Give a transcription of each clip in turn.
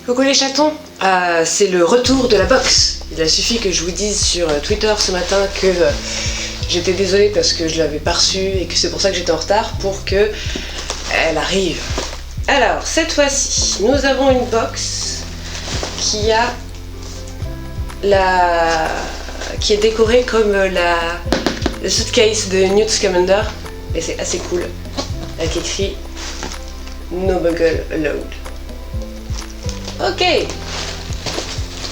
Coucou les chatons, c'est le retour de la box. Il a suffi que je vous dise sur Twitter ce matin que j'étais désolée parce que je l'avais pas reçue et que c'est pour ça que j'étais en retard pour que elle arrive. Alors cette fois-ci, nous avons une box qui est décorée comme le suitcase de Newt Scamander et c'est assez cool, avec écrit No Bugle Allowed. Ok,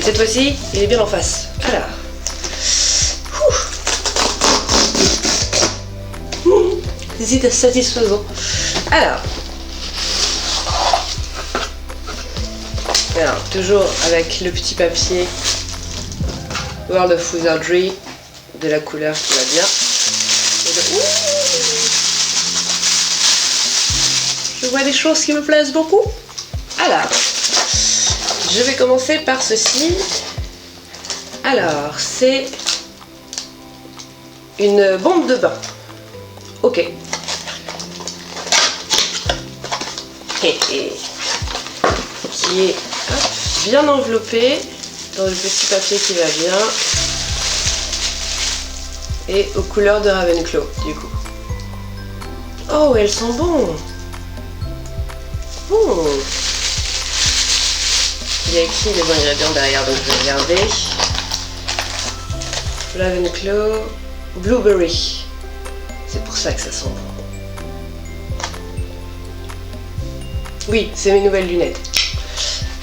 cette fois-ci, il est bien en face. Alors, c'est satisfaisant. Alors, toujours avec le petit papier World of Wizardry de la couleur qui va bien. Je vois des choses qui me plaisent beaucoup. Alors, je vais commencer par ceci. Alors, c'est une bombe de bain. Ok. Qui est bien enveloppée dans le petit papier qui va bien. Et aux couleurs de Ravenclaw, du coup. Oh, elles sont bonnes. Oh. Il y a écrit les ingrédients derrière, donc je vais regarder. Ravenclaw, blueberry. C'est pour ça que ça sent bon. Oui, c'est mes nouvelles lunettes.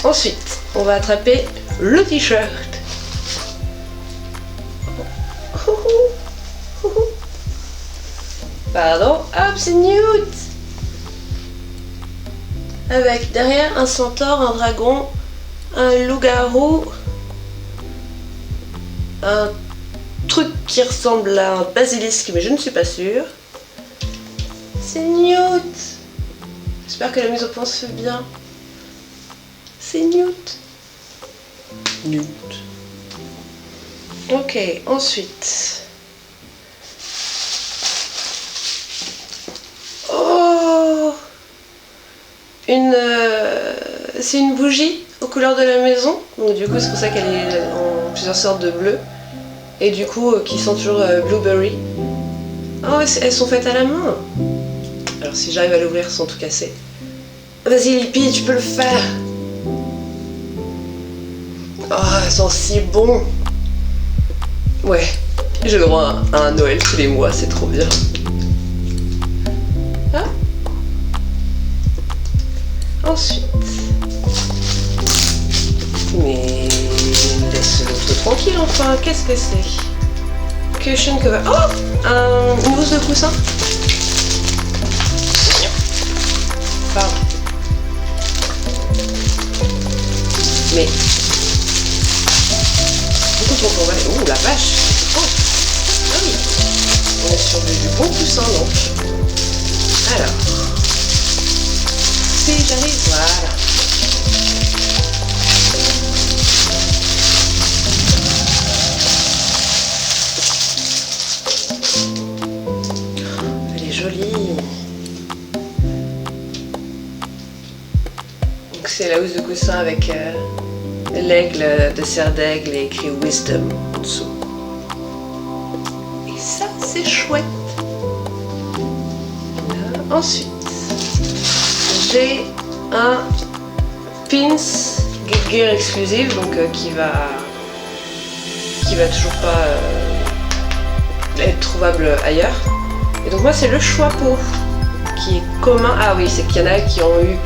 Ensuite, on va attraper le t-shirt. Pardon, hop, c'est Newt. Avec derrière un centaure, un dragon, un loup-garou, un truc qui ressemble à un basilisque, mais je ne suis pas sûre. C'est Newt. J'espère que la mise au point se fait bien. C'est Newt. Newt. Ok, ensuite. Oh, c'est une bougie aux couleurs de la maison, donc du coup c'est pour ça qu'elle est en plusieurs sortes de bleu et du coup qui sent toujours blueberry. Oh, elles sont faites à la main. Alors si j'arrive à l'ouvrir sans tout casser. Vas-y Lippy, tu peux le faire. Oh, elles sont si bon. Ouais, j'ai le droit à un Noël tous les mois, c'est trop bien. Ah. Ensuite. Mais laisse l'autre tranquille enfin, qu'est-ce que c'est? Cushion cover. Oh, une housse de coussin. Pardon. Mais écoute, on va. Ouh la vache. Oh. Ah oui. On est sur du bon coussin donc. Alors. Si j'arrive, voilà. Elle est jolie. Donc c'est la housse de coussin avec l'aigle de serre d'aigle et écrit Wisdom en dessous. Et ça c'est chouette. Là. Ensuite, j'ai un pins Gear exclusive, donc qui va toujours pas être trouvable ailleurs. Et donc moi c'est le Choixpeau qui est commun. Ah oui, c'est qu'il y en a qui ont eu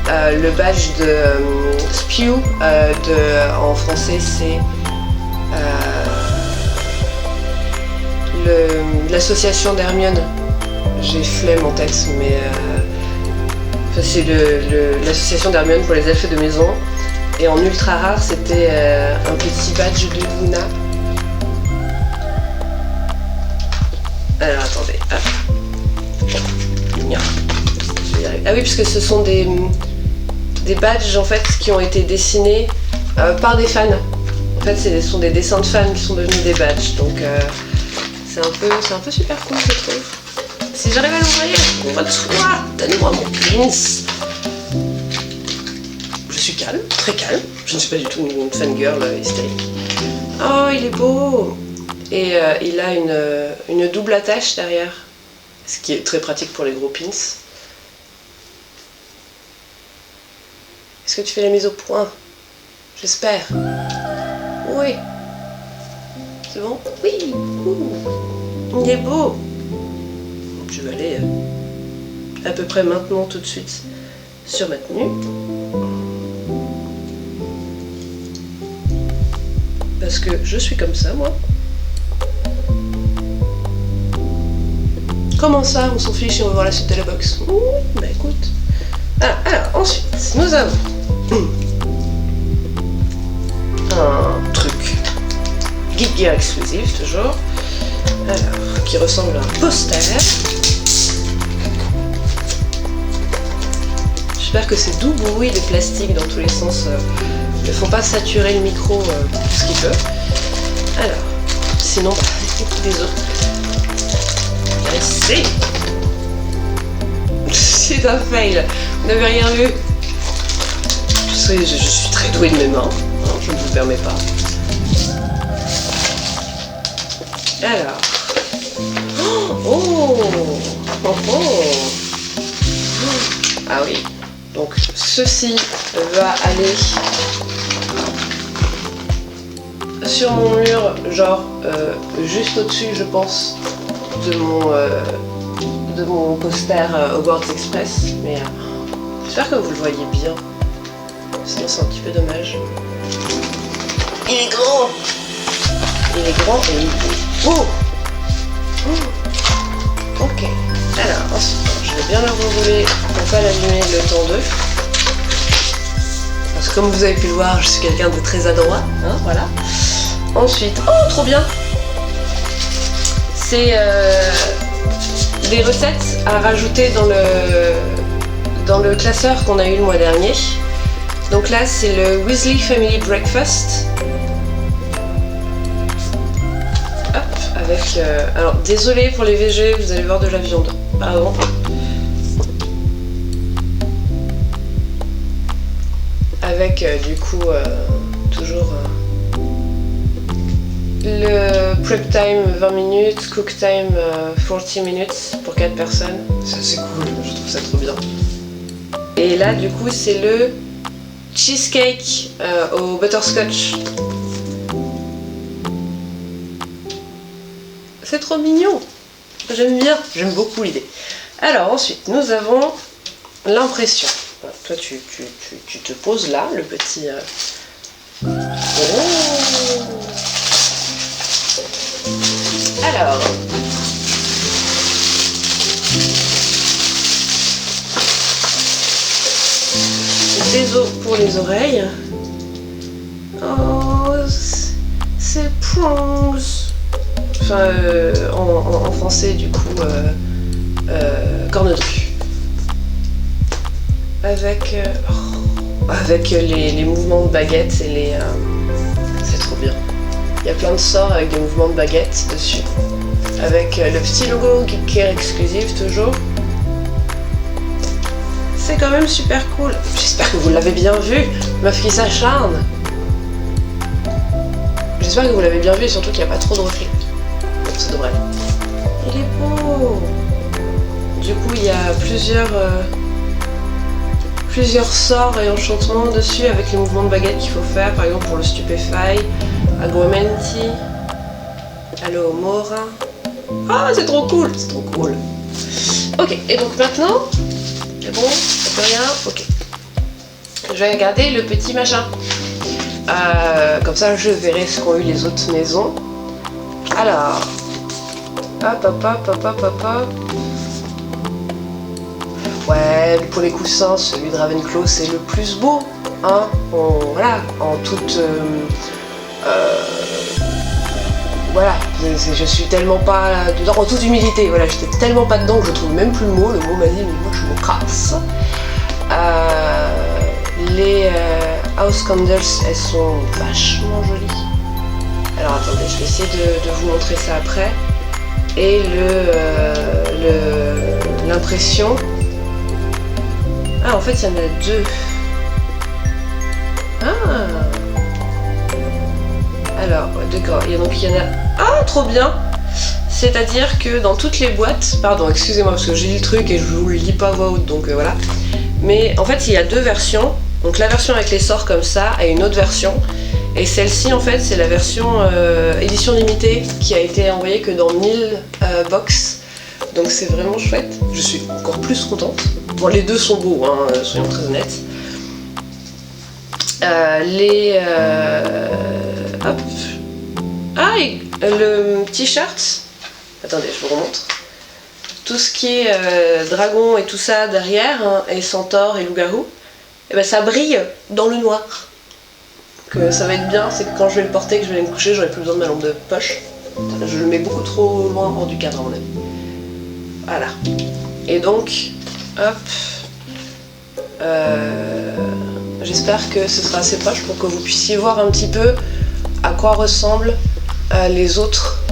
le badge de Spew, en français c'est l'association d'Hermione. J'ai flemme en tête, mais c'est l'association d'Hermione pour les elfes de maison. Et en ultra rare, c'était un petit badge de Luna. Alors attendez. Ah oui, parce que ce sont des badges en fait qui ont été dessinés par des fans. En fait, ce sont des dessins de fans qui sont devenus des badges. Donc c'est un peu super cool, je trouve. Si j'arrive à l'ouvrir, toi, donne-moi mon pins. Je suis suis calme, très calme. Je ne suis pas du tout une fangirl hystérique. Oh, il est beau! Et il a une double attache derrière, ce qui est très pratique pour les gros pins. Est-ce que tu fais la mise au point? J'espère. Oui. C'est bon? Oui. Il est beau. Je vais aller à peu près maintenant tout de suite sur ma tenue. Parce que je suis comme ça, moi. Comment ça, on s'en fiche et on va voir la suite de la box? Oui, bah écoute. Alors, ensuite, nous avons un truc Geek Gear exclusif, toujours. Alors, qui ressemble à un poster. J'espère que ces doux bruits de plastique dans tous les sens ne font pas saturer le micro plus qu'il peut. Alors, sinon, désolé. C'est un fail. Vous n'avez rien vu. Je suis très douée de mes mains. Non, je ne vous permets pas. Alors. Oh. Ah oui. Donc ceci va aller sur mon mur, genre juste au-dessus, je pense, de mon poster Hogwarts Express. Mais j'espère que vous le voyez bien. Sinon c'est un petit peu dommage. Il est grand. Il est grand et il est beau. Ok. Alors ensuite, je vais bien le rerouler pour pas l'allumer le temps 2. Parce que comme vous avez pu le voir, je suis quelqu'un de très adroit. Hein, voilà. Ensuite, oh trop bien. C'est des recettes à rajouter dans le classeur qu'on a eu le mois dernier. Donc là, c'est le Weasley Family Breakfast. Hop, avec... alors, désolé pour les VG, vous allez voir de la viande. Pardon. Avec, du coup, toujours... le prep time 20 minutes, cook time 40 minutes pour 4 personnes. C'est cool, je trouve ça trop bien. Et là, du coup, c'est le cheesecake au butterscotch. C'est trop mignon. J'aime bien, j'aime beaucoup l'idée. Alors ensuite, nous avons l'impression. Voilà, toi, tu te poses là, le petit... Oh. Alors, des os pour les oreilles. Oh, c'est prongs. Enfin, en français, du coup, cornedru. Avec les mouvements de baguette et les... c'est trop bien. Il y a plein de sorts avec des mouvements de baguette dessus. Avec le petit logo Geek Gear exclusif toujours. C'est quand même super cool. J'espère que vous l'avez bien vu, meuf qui s'acharne. J'espère que vous l'avez bien vu et surtout qu'il n'y a pas trop de reflets. Donc ça devrait aller. Il est beau. Du coup il y a plusieurs sorts et enchantements dessus avec les mouvements de baguette qu'il faut faire. Par exemple pour le Stupefy, Agromenti, Alohomora. Ah, c'est trop cool, c'est trop cool. Ok, et donc maintenant, c'est bon, ça peut rien, ok. Je vais regarder le petit machin. Comme ça, je verrai ce qu'ont eu les autres maisons. Alors, hop. Ouais, pour les coussins, celui de Ravenclaw, c'est le plus beau. Hein, voilà, en toute... voilà, je suis tellement pas dedans, en toute humilité, voilà, j'étais tellement pas dedans que je trouve même plus le mot m'a dit mais moi je me crasse. Les house candles, elles sont vachement jolies. Alors attendez, je vais essayer de vous montrer ça après. Et l'impression... Ah en fait il y en a deux. Ah. Alors, d'accord, donc il y en a... Ah, trop bien. C'est-à-dire que dans toutes les boîtes... Pardon, excusez-moi, parce que j'ai lu le truc et je vous le lis pas à voix haute, donc voilà. Mais en fait, il y a deux versions. Donc la version avec les sorts comme ça et une autre version. Et celle-ci, en fait, c'est la version édition limitée qui a été envoyée que dans 1000 box. Donc c'est vraiment chouette. Je suis encore plus contente. Bon, les deux sont beaux, hein, soyons très honnêtes. Hop. Ah, et le t-shirt. Attendez, je vous remontre. Tout ce qui est dragon et tout ça derrière, hein, et centaure et loup-garou, et ben ça brille dans le noir. Donc, ça va être bien, c'est que quand je vais le porter, que je vais aller me coucher, j'aurai plus besoin de ma lampe de poche. Je le mets beaucoup trop loin hors du cadre à mon avis. Voilà. Et donc, hop. J'espère que ce sera assez proche pour que vous puissiez voir un petit peu à quoi ressemblent les autres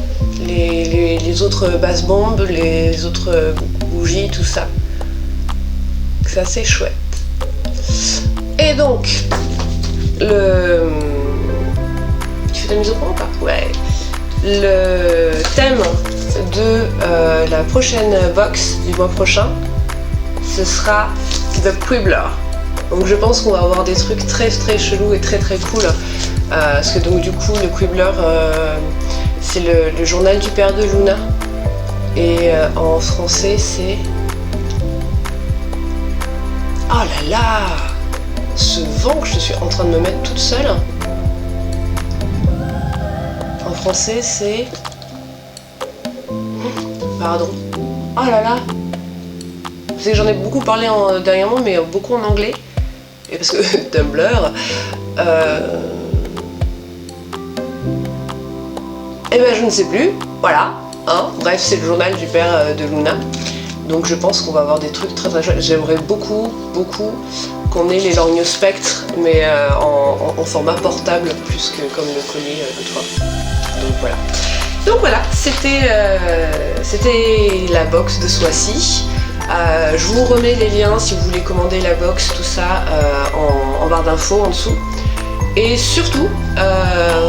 basses bombes, les autres bougies, tout ça. C'est assez chouette. Et donc, tu fais de la mise au point ou pas? Ouais. Le thème de la prochaine box du mois prochain, ce sera The Quibbler. Donc je pense qu'on va avoir des trucs très très chelous et très très cool. Parce que donc du coup le Quibbler, c'est le journal du père de Luna. Et en français c'est... Oh là là! Ce vent que je suis en train de me mettre toute seule. En français c'est... Pardon. Oh là là! C'est que j'en ai beaucoup parlé dernièrement, mais beaucoup en anglais. Et parce que Tumblr... Eh ben je ne sais plus, voilà. Hein. Bref, c'est le journal du père de Luna. Donc je pense qu'on va avoir des trucs très très chouettes. J'aimerais beaucoup qu'on ait les lorgnos spectres, mais en format portable, plus que comme le collier de toi. Donc voilà, c'était la box de ce mois-ci. Je vous remets les liens si vous voulez commander la box, tout ça en barre d'infos en dessous. Et surtout,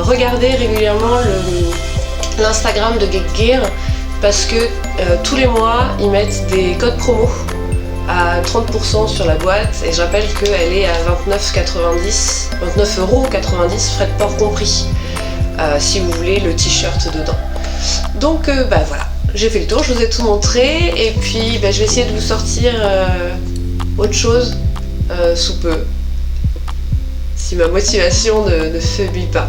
regardez régulièrement l'Instagram de Geek Gear parce que tous les mois ils mettent des codes promo à 30% sur la boîte et je rappelle qu'elle est à 29,90€, frais de port compris, si vous voulez le t-shirt dedans. Donc voilà, j'ai fait le tour, je vous ai tout montré et puis je vais essayer de vous sortir autre chose sous peu. Si ma motivation ne faiblit pas.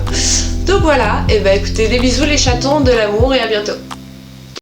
Donc voilà, et écoutez, des bisous les chatons, de l'amour et à bientôt.